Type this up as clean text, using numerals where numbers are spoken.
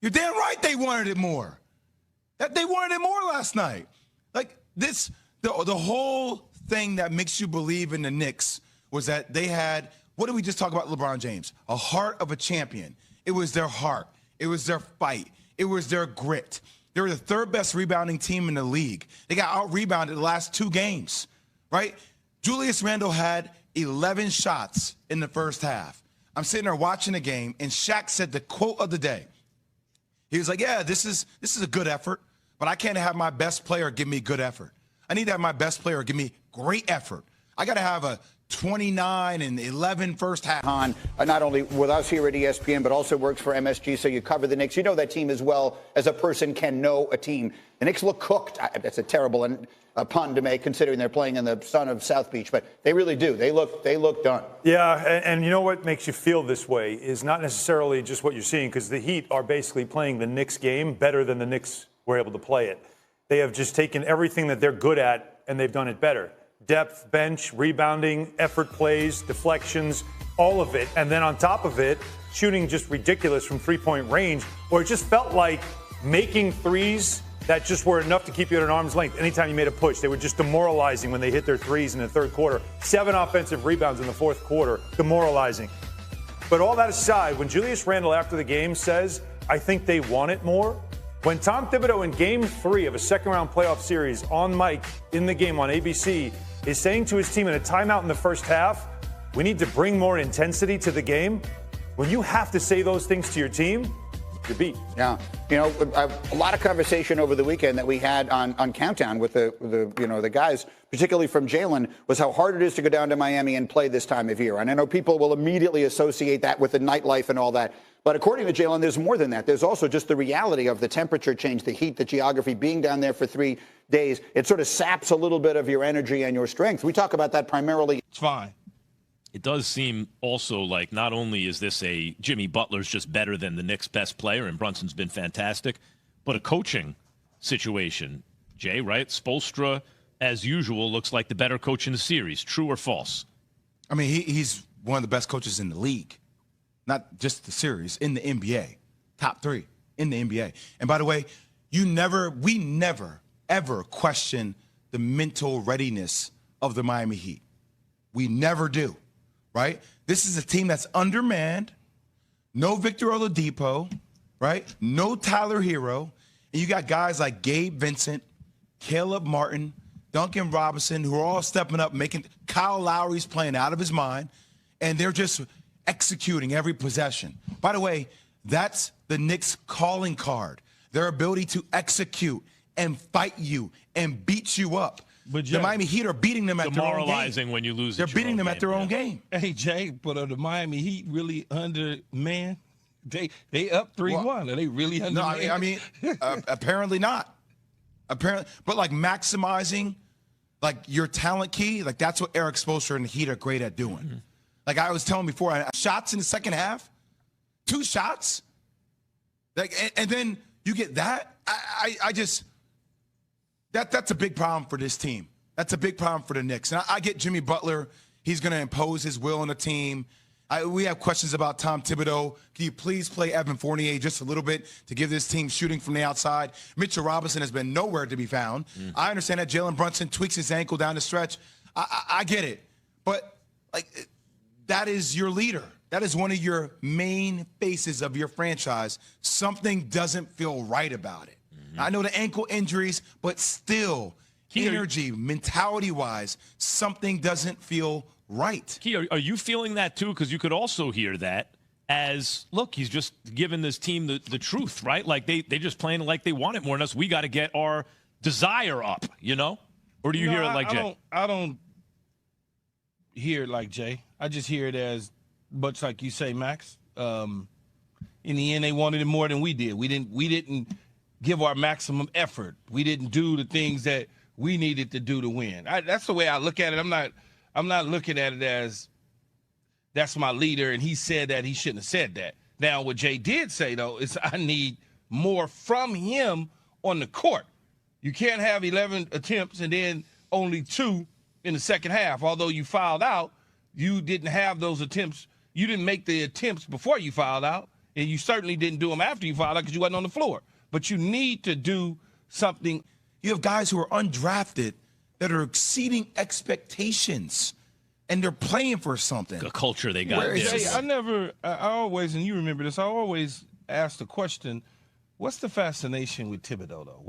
You're damn right they wanted it more. They wanted it more last night. Like this, the whole thing that makes you believe in the Knicks was that they had, what did we just talk about LeBron James? A heart of a champion. It was their heart. It was their fight. It was their grit. They were the third best rebounding team in the league. They got out-rebounded the last 2 games, right? Julius Randle had 11 shots in the first half. I'm sitting there watching the game, and Shaq said the quote of the day. He was like, yeah, this is a good effort, but I can't have my best player give me good effort. I need to have my best player give me great effort. I got to have a 29 and 11 first half. Not only with us here at ESPN, but also works for MSG, so you cover the Knicks. You know that team as well as a person can know a team. The Knicks look cooked. That's a terrible pun to make, considering they're playing in the sun of South Beach, but they really do. They look done. Yeah, and you know what makes you feel this way is not necessarily just what you're seeing, because the Heat are basically playing the Knicks game better than the Knicks were able to play it. They have just taken everything that they're good at, and they've done it better. Depth, bench, rebounding, effort plays, deflections, all of it. And then on top of it, shooting just ridiculous from three-point range, or it just felt like making threes that just were enough to keep you at an arm's length. Anytime you made a push, they were just demoralizing when they hit their threes in the third quarter. 7 offensive rebounds in the fourth quarter, demoralizing. But all that aside, when Julius Randle after the game says, I think they want it more, when Tom Thibodeau in Game 3 of a second-round playoff series on mic in the game on ABC is saying to his team in a timeout in the first half, we need to bring more intensity to the game, when you have to say those things to your team, you're beat. Yeah. You know, a lot of conversation over the weekend that we had on Countdown with the guys, particularly from Jalen, was how hard it is to go down to Miami and play this time of year. And I know people will immediately associate that with the nightlife and all that. But according to Jalen, there's more than that. There's also just the reality of the temperature change, the heat, the geography, being down there for 3 days. It sort of saps a little bit of your energy and your strength. We talk about that primarily. It's fine. It does seem also like not only is this a Jimmy Butler's just better than the Knicks' best player, and Brunson's been fantastic, but a coaching situation, Jay, right? Spoelstra, as usual, looks like the better coach in the series. True or false? I mean, he's one of the best coaches in the league. Not just the series, in the NBA. Top 3 in the NBA. And by the way, we never, ever question the mental readiness of the Miami Heat. We never do, right? This is a team that's undermanned. No Victor Oladipo, right? No Tyler Hero. And you got guys like Gabe Vincent, Caleb Martin, Duncan Robinson, who are all stepping up, making Kyle Lowry's playing out of his mind. And they're just executing every possession. By the way, that's the Knicks' calling card. Their ability to execute and fight you and beat you up. But Jay, the Miami Heat are beating them at their own game. Demoralizing when you lose. They're beating them at their own game. Hey, Jay, but are the Miami Heat really undermanned? They up 3-1. Are they really undermanned? No, I mean, apparently not. Apparently, but like maximizing, like your talent key, like that's what Eric Spoelstra and the Heat are great at doing. Mm-hmm. Like I was telling before, shots in the second half, 2 shots, like, and then you get that. I just that's a big problem for this team. That's a big problem for the Knicks. And I get Jimmy Butler; he's going to impose his will on the team. We have questions about Tom Thibodeau. Can you please play Evan Fournier just a little bit to give this team shooting from the outside? Mitchell Robinson has been nowhere to be found. I understand that Jalen Brunson tweaks his ankle down the stretch. I get it, but like. That is your leader. That is one of your main faces of your franchise. Something doesn't feel right about it. Mm-hmm. I know the ankle injuries, but still, energy, mentality-wise, something doesn't feel right. Key, are you feeling that too? Because you could also hear that as, look, he's just giving this team the truth, right? Like they just playing like they want it more than us. We got to get our desire up, you know? Or do you hear it like Jay? I don't hear it like Jay. I just hear it as much like you say, Max. In the end, they wanted it more than we did. We didn't give our maximum effort. We didn't do the things that we needed to do to win. That's the way I look at it. I'm not looking at it as that's my leader and he said that he shouldn't have said that. Now, what Jay did say though is I need more from him on the court. You can't have 11 attempts and then only 2 in the second half. Although you fouled out, you didn't have those attempts. You didn't make the attempts before you fouled out. And you certainly didn't do them after you fouled out because you wasn't on the floor. But you need to do something. You have guys who are undrafted that are exceeding expectations, and they're playing for something. The culture they got. Jay, I always, and you remember this, I always ask the question, what's the fascination with Thibodeau, though?